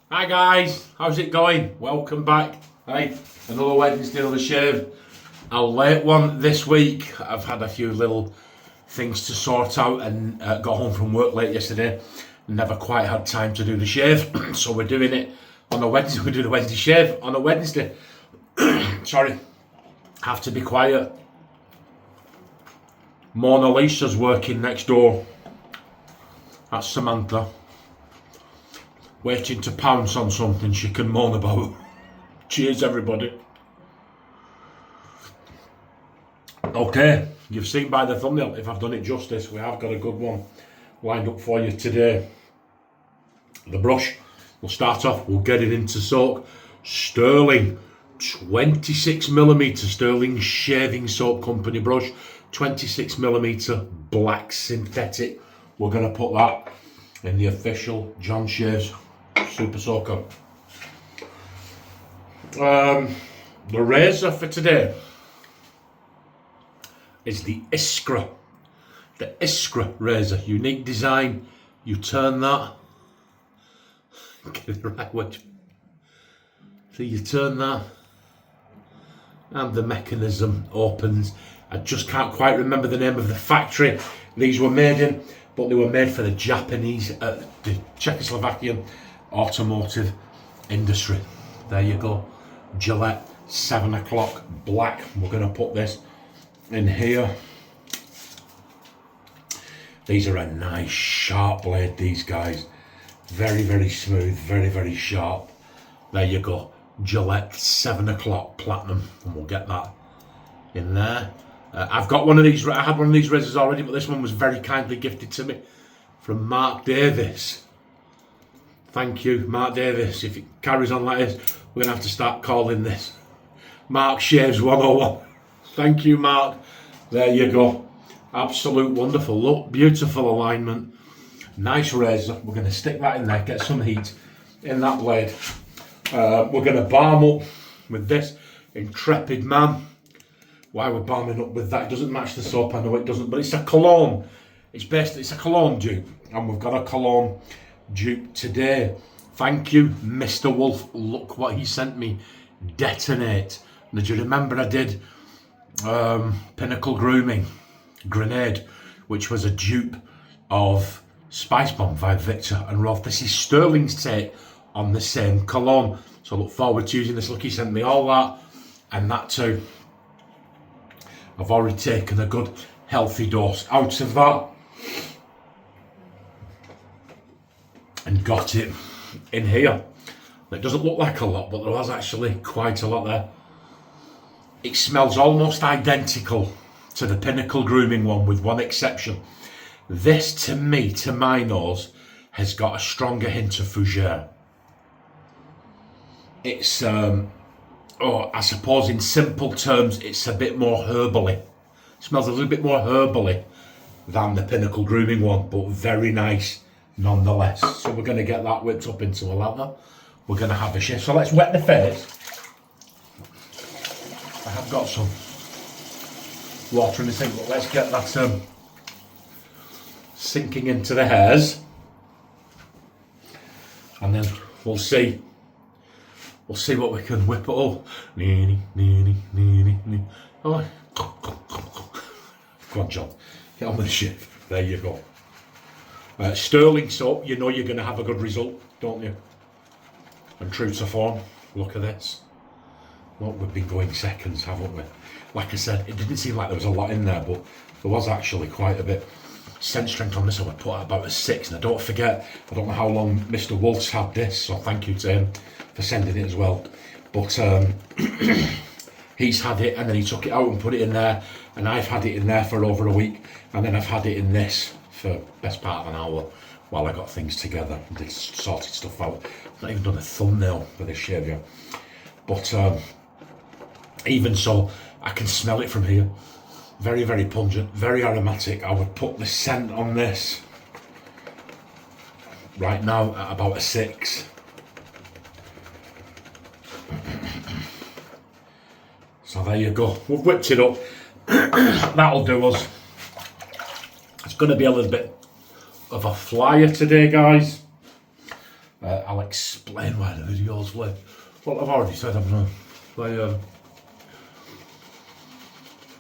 Hi guys, how's it going? Welcome back. Hey, another Wednesday, another shave. A late one this week. I've had a few little things to sort out and got home from work late yesterday. Never quite had time to do the shave, so we're doing it on a Wednesday. We do the Wednesday shave on a Wednesday. Sorry, have to be quiet. Mona Lisa's working next door. That's Samantha. Waiting to pounce on something she can moan about. Cheers, everybody. Okay, you've seen by the thumbnail, if I've done it justice, we have got a good one lined up for you today. The brush, we'll start off, we'll get it into soak. Stirling, 26mm Stirling Shaving Soap Company brush, 26mm black synthetic. We're going to put that in the official John Shaves Super Soaker. The razor for today is the Iskra. The Iskra razor. Unique design. You turn that. Get it the right way. So you turn that. And the mechanism opens. I just can't quite remember the name of the factory these were made in, but they were made for the Japanese, the Czechoslovakian automotive industry. There you go. Gillette 7 o'clock black. We're going to put this in here. These are a nice sharp blade, these guys. Very, very smooth, very, very sharp. There you go. Gillette 7 o'clock platinum, and we'll get that in there. I've got one of these. I had one of these razors already, but this one was very kindly gifted to me from Mark Davis. Thank you, Mark Davis. If it carries on like this, we're going to have to start calling this Mark Shaves 101. Thank you, Mark. There you go. Absolute wonderful. Look, beautiful alignment. Nice razor. We're going to stick that in there, get some heat in that blade. We're going to balm up with this Intrepid Man. Why we're balming up with that, it doesn't match the soap, I know it doesn't, but it's a cologne. It's a cologne dupe, and we've got a cologne dupe today. Thank you, Mr. Wolf. Look what he sent me. Detonate. Now, do you remember I did Pinnacle Grooming Grenade, which was a dupe of Spice Bomb by Victor and Rolf. This is Stirling's take on the same cologne, so I look forward to using this. Look, he sent me all that and that too. I've already taken a good healthy dose out of that and got it in here. It doesn't look like a lot, but there was actually quite a lot there. It smells almost identical to the Pinnacle Grooming one, with one exception. This, to me, to my nose, has got a stronger hint of fougere. It's I suppose in simple terms, it's a bit more herbally. It smells a little bit more herbally than the Pinnacle Grooming one, but very nice nonetheless. So we're going to get that whipped up into a lather. We're going to have a shave. So let's wet the face. I have got some water in the sink, but let's get that sinking into the hairs. And then we'll see. We'll see what we can whip it up. Oh. Go on, John. Get on with the shave. There you go. Stirling soap, you know you're going to have a good result, don't you? And true to form, look at this. Look, we've been going seconds, haven't we? Like I said, it didn't seem like there was a lot in there, but there was actually quite a bit. Scent strength on this, I would put at about a 6. Now don't forget, I don't know how long Mr. Wolf's had this, so thank you to him for sending it as well. But he's had it, and then he took it out and put it in there, and I've had it in there for over a week, and then I've had it in this for best part of an hour while I got things together and did sorted stuff out. I've not even done a thumbnail for this shave yet. But even so, I can smell it from here. Very, very pungent, very aromatic. I would put the scent on this right now at about a 6. So there you go. We've whipped it up. That'll do us. It's going to be a little bit of a flyer today, guys. I'll explain why the video's late. Well, I've already said, haven't I?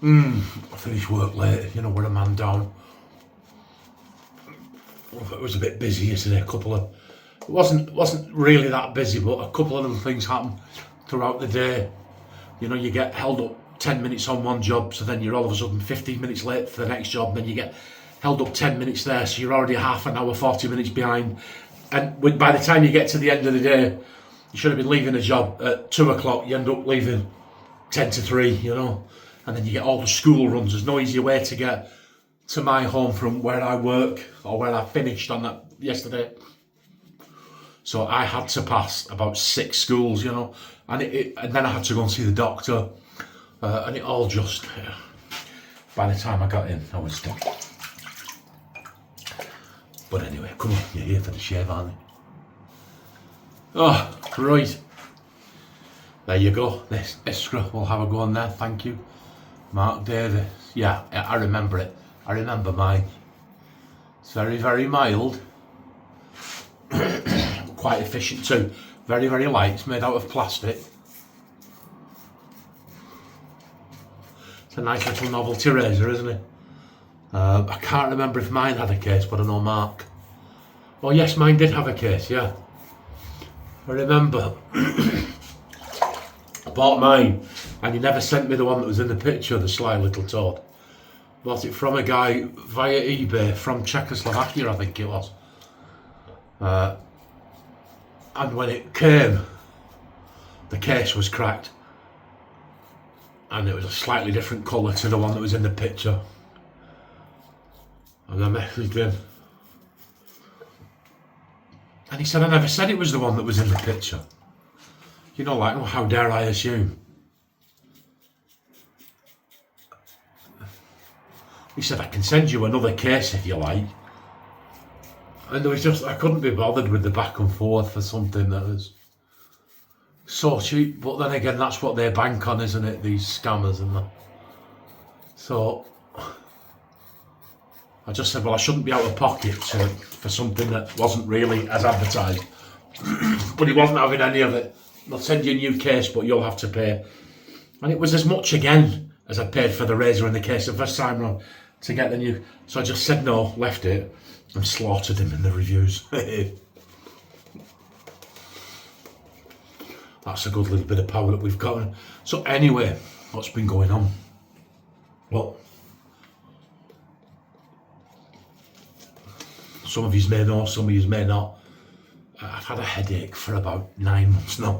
I finished work late, you know, with a man down. It was a bit busy yesterday, it wasn't really that busy, but a couple of other things happened throughout the day. You know, you get held up 10 minutes on one job, so then you're all of a sudden 15 minutes late for the next job, and then you get held up 10 minutes there, so you're already half an hour, 40 minutes behind. And by the time you get to the end of the day, you should have been leaving a job at 2 o'clock, you end up leaving 10 to 3, you know, and then you get all the school runs. There's no easier way to get to my home from where I work or where I finished on that yesterday. So I had to pass about 6 schools, you know, and then I had to go and see the doctor, and it all just, by the time I got in, I was done. But anyway, come on, you're here for the shave, aren't you? Oh, right. There you go, this Iskra, we'll have a go on there, thank you. Mark Davis, yeah, I remember it. I remember mine. It's very, very mild. Quite efficient too. Very, very light. It's made out of plastic. It's a nice little novelty razor, isn't it? I can't remember if mine had a case, but I know Mark. Oh yes, mine did have a case, yeah. I remember. I bought mine, and he never sent me the one that was in the picture, the sly little toad. Bought it from a guy via eBay from Czechoslovakia, I think it was. And when it came, the case was cracked. And it was a slightly different colour to the one that was in the picture. And I messaged him. And he said, I never said it was the one that was in the picture. You know, like, oh, how dare I assume? He said, I can send you another case if you like. And there was just, I couldn't be bothered with the back and forth for something that was so cheap. But then again, that's what they bank on, isn't it? These scammers and that. So I just said, well, I shouldn't be out of pocket for something that wasn't really as advertised. But he wasn't having any of it. They'll send you a new case, but you'll have to pay. And it was as much again as I paid for the razor in the case the first time round to get the new. So I just said no, left it, and slaughtered him in the reviews. That's a good little bit of power that we've got. So anyway, what's been going on? Well, some of you may know, some of you may not. I've had a headache for about 9 months now.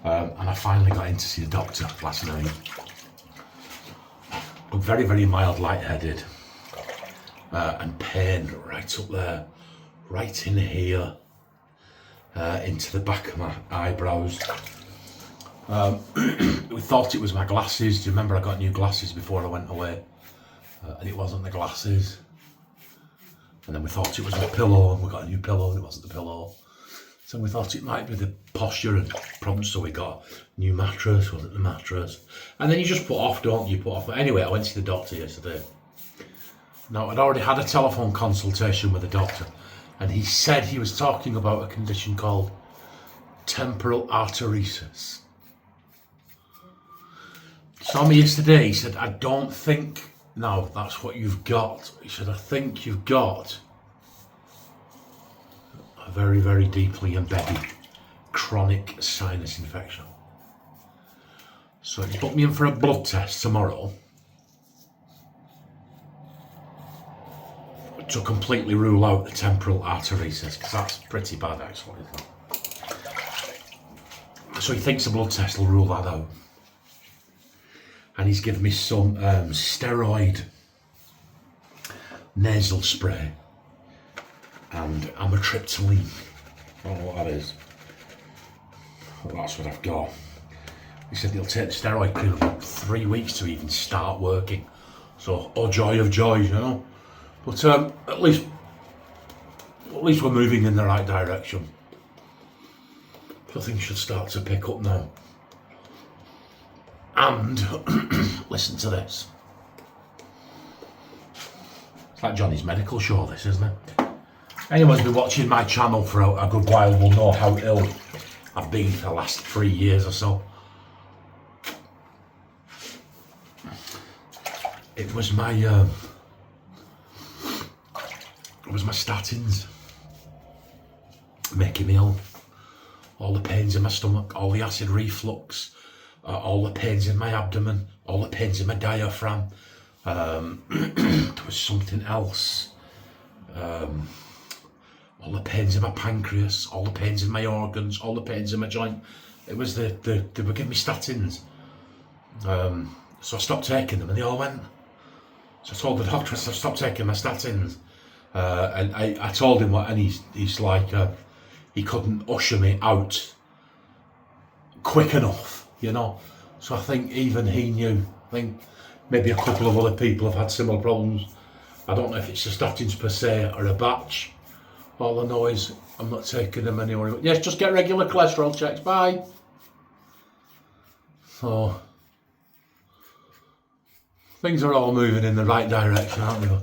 And I finally got in to see the doctor last night. I'm very, very mild lightheaded. And pain right up there, right in here, into the back of my eyebrows. We thought it was my glasses. Do you remember I got new glasses before I went away? And it wasn't the glasses. And then we thought it was my pillow, and we got a new pillow, and it wasn't the pillow. So we thought it might be the posture and problems, so we got a new mattress, wasn't the mattress. And then you just put off, don't you? Put off. Anyway, I went to the doctor yesterday. Now, I'd already had a telephone consultation with the doctor, and he said he was talking about a condition called temporal arteresis. Saw me yesterday, he said, I don't think, no, that's what you've got. He said, I think you've got a very, very deeply embedded chronic sinus infection. So he's put me in for a blood test tomorrow to completely rule out the temporal arteresis, because that's pretty bad actually. So he thinks a blood test will rule that out. And he's given me some steroid nasal spray and amitriptyline. I don't know what that is. Well, that's what I've got. He said he'll take the steroid pill about 3 weeks to even start working. So, oh joy of joys, you know. But at least we're moving in the right direction. So things should start to pick up now. And listen to this. It's like Johnny's medical show, this, isn't it? Anyone's been watching my channel for a good while will know how ill I've been for the last 3 years or so. It was my statins making me ill. All the pains in my stomach, all the acid reflux, all the pains in my abdomen, all the pains in my diaphragm. There was something else. All the pains in my pancreas, all the pains in my organs, all the pains in my joint. It was they were giving me statins. So I stopped taking them and they all went. So I told the doctor I stopped taking my statins. And I told him what, and he's like, he couldn't usher me out quick enough, you know. So I think even he knew. I think maybe a couple of other people have had similar problems. I don't know if it's the statins per se or a batch. All I know is I'm not taking them anywhere. Yes, just get regular cholesterol checks. Bye. So things are all moving in the right direction, aren't they?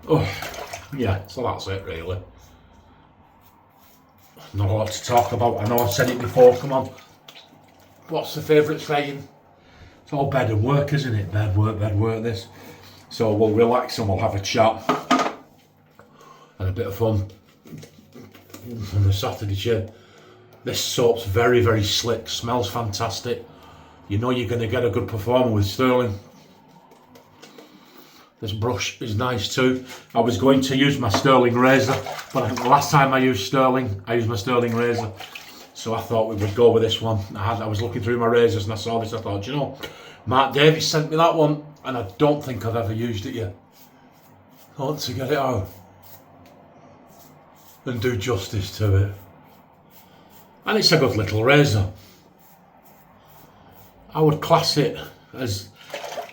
Oh, yeah, so that's it really. Not a lot to talk about. I know I've said it before, come on. What's the favourite saying? It's all bed and work, isn't it? Bed, work, this. So we'll relax and we'll have a chat and a bit of fun on the Saturday show. This soap's very, very slick, smells fantastic. You know you're going to get a good performer with Stirling. This brush is nice too. I was going to use my Stirling razor, but I think the last time I used Stirling, I used my Stirling razor. So I thought we would go with this one. I was looking through my razors and I saw this. I thought, you know, Mark Davies sent me that one and I don't think I've ever used it yet. I want to get it out and do justice to it. And it's a good little razor. I would class it as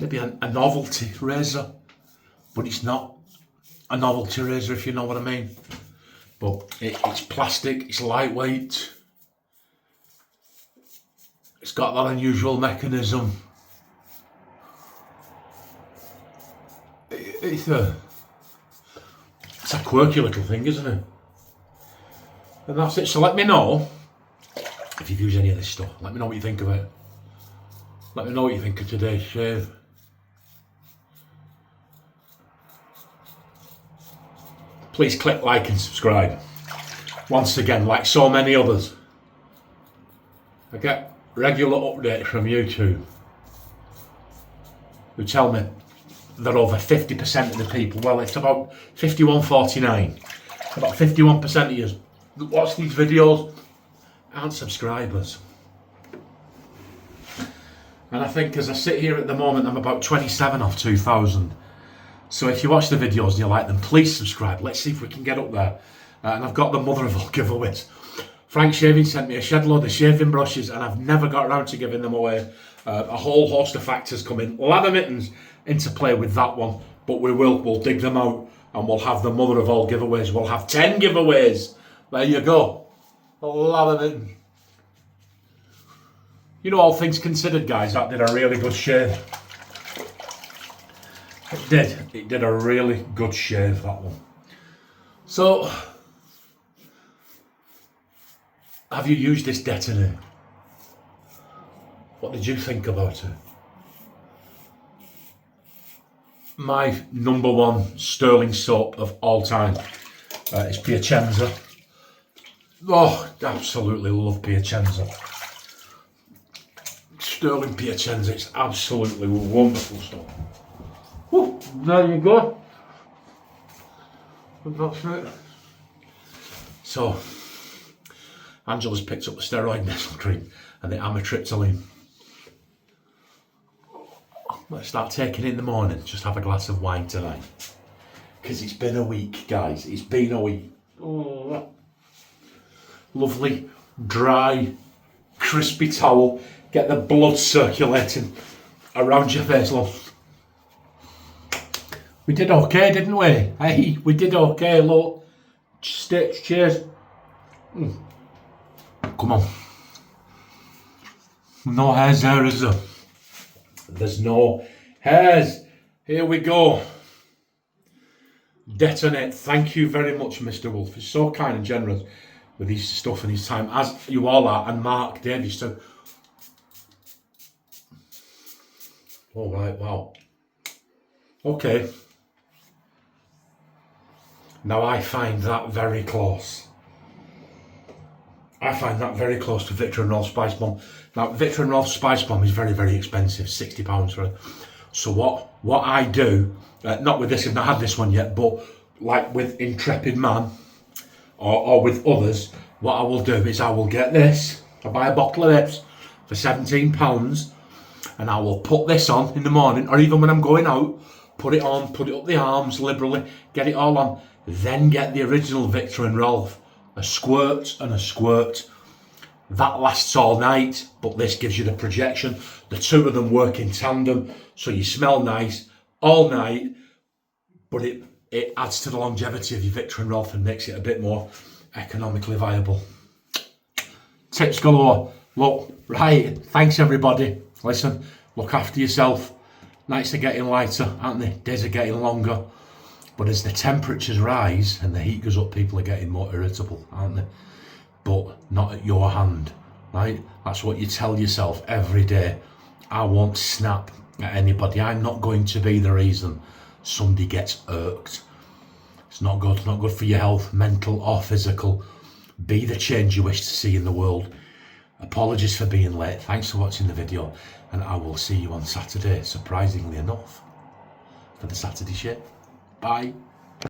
maybe a novelty razor, but it's not a novelty razor, if you know what I mean. But it's plastic, it's lightweight, it's got that unusual mechanism. It's a quirky little thing, isn't it? And that's it. So let me know if you've used any of this stuff. Let me know what you think of it. Let me know what you think of today's shave. Please click like and subscribe. Once again, like so many others, I get regular updates from YouTube who tell me that over 50% of the people, well, it's about 51-49, about 51% of you that watch these videos aren't subscribers. And I think as I sit here at the moment, I'm about 27 off 2,000. So if you watch the videos and you like them, please subscribe. Let's see if we can get up there. And I've got the mother of all giveaways. Frank Shaving sent me a shed load of shaving brushes and I've never got around to giving them away. A whole host of factors come in. Lather mittens into play with that one, but we'll dig them out and we'll have the mother of all giveaways. We'll have 10 giveaways. There you go. A lather mitten. You know, all things considered, guys, that did a really good shave. It did a really good shave, that one. So, have you used this Deton-8? What did you think about it? My number one Stirling soap of all time is Piacenza. Oh, absolutely love Piacenza. Stirling Piacenza, it's absolutely wonderful stuff. Woo, there you go. And that's it. So, Angela's picked up the steroid nasal cream and the amitriptyline. Let's start taking it in the morning. Just have a glass of wine tonight. Because it's been a week, guys. It's been a week. Oh, lovely, dry, crispy towel. Get the blood circulating around your face, love. We did okay, didn't we? Hey, we did okay, look. Sticks, cheers. Come on. No hairs there, is there? There's no hairs. Here we go. Detonate. Thank you very much, Mr. Wolf. He's so kind and generous with his stuff and his time, as you all are, and Mark Davies too. All right, wow. Okay. Now I find that very close. I find that very close to Victor and Rolf Spice Bomb. Now, Victor and Rolf Spice Bomb is very, very expensive, £60 for it. So what I do, not with this, I've not had this one yet, but like with Intrepid Man or with others, what I will do is I will get this, I buy a bottle of this for £17, and I will put this on in the morning, or even when I'm going out, put it on, put it up the arms liberally, get it all on, then get the original Victor and Rolf, a squirt and a squirt. That lasts all night, but this gives you the projection. The two of them work in tandem, so you smell nice all night, but it adds to the longevity of your Victor and Rolf and makes it a bit more economically viable. Tips galore. Look, right, thanks everybody. Listen, look after yourself. Nights are getting lighter, aren't they? Days are getting longer. But as the temperatures rise and the heat goes up, people are getting more irritable, aren't they? But not at your hand, right? That's what you tell yourself every day. I won't snap at anybody. I'm not going to be the reason somebody gets irked. It's not good for your health, mental or physical. Be the change you wish to see in the world. Apologies for being late. Thanks for watching the video, and I will see you on Saturday, surprisingly enough, for the Saturday shit. Bye.